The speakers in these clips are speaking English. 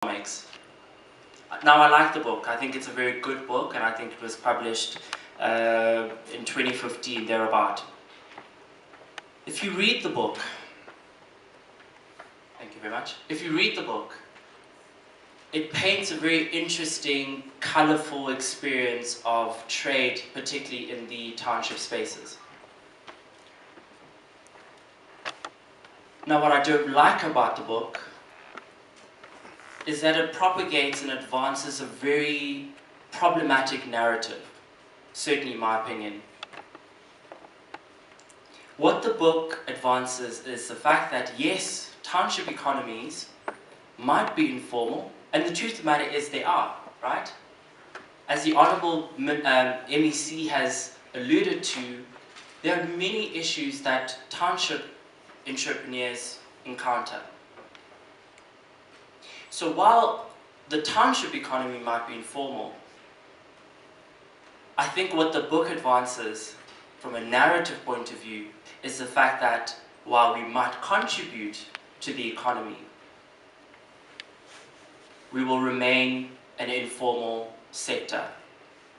economics. Now, I like the book. I think it's a very good book, and I think it was published in 2015, thereabout. If you read the book, thank you very much. If you read the book, it paints a very interesting, colourful experience of trade, particularly in the township spaces. Now, what I don't like about the book is that it propagates and advances a very problematic narrative, certainly in my opinion. What the book advances is the fact that, yes, township economies might be informal, and the truth of the matter is they are, right? As the Honourable MEC has alluded to, there are many issues that township entrepreneurs encounter. So while the township economy might be informal, I think what the book advances from a narrative point of view is the fact that while we might contribute to the economy, we will remain an informal sector.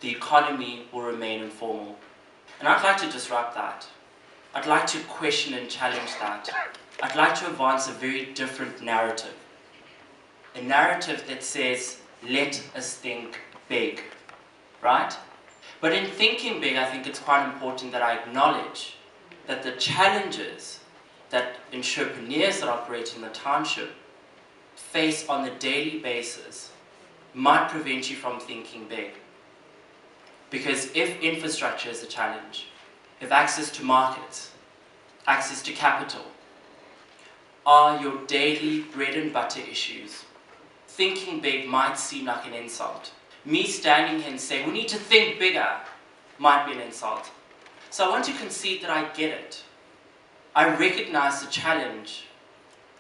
The economy will remain informal. And I'd like to disrupt that. I'd like to question and challenge that. I'd like to advance a very different narrative. A narrative that says, let us think big, right? But in thinking big, I think it's quite important that I acknowledge that the challenges that entrepreneurs that operate in the township face on a daily basis might prevent you from thinking big. Because if infrastructure is a challenge, if access to markets, access to capital are your daily bread and butter issues, thinking big might seem like an insult. Me standing here and saying, we need to think bigger, might be an insult. So I want to concede that I get it. I recognize the challenge.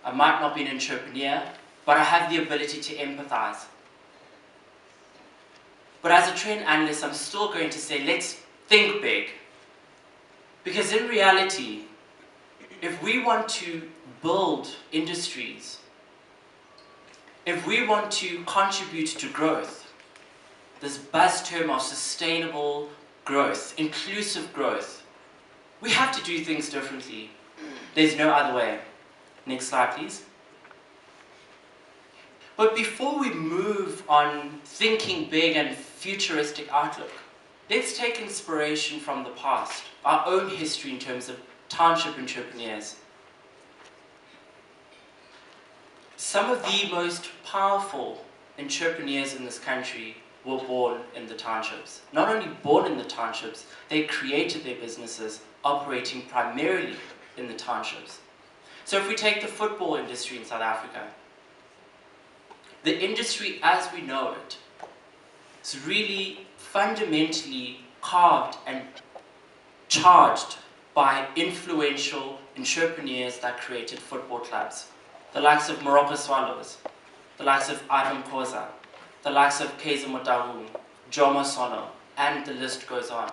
I might not be an entrepreneur, but I have the ability to empathize. But as a trend analyst, I'm still going to say, let's think big. Because in reality, if we want to build industries, if we want to contribute to growth, this buzz term of sustainable growth, inclusive growth, we have to do things differently. There's no other way. Next slide, please. But before we move on thinking big and futuristic outlook, let's take inspiration from the past, our own history in terms of township entrepreneurs. Some of the most powerful entrepreneurs in this country were born in the townships. Not only born in the townships, they created their businesses operating primarily in the townships. So if we take the football industry in South Africa, the industry as we know it is really fundamentally carved and charged by influential entrepreneurs that created football clubs. The likes of Morocco Swallows, the likes of Ivan Khoza, the likes of Kaizer Motaung, Jomo Sono, and the list goes on.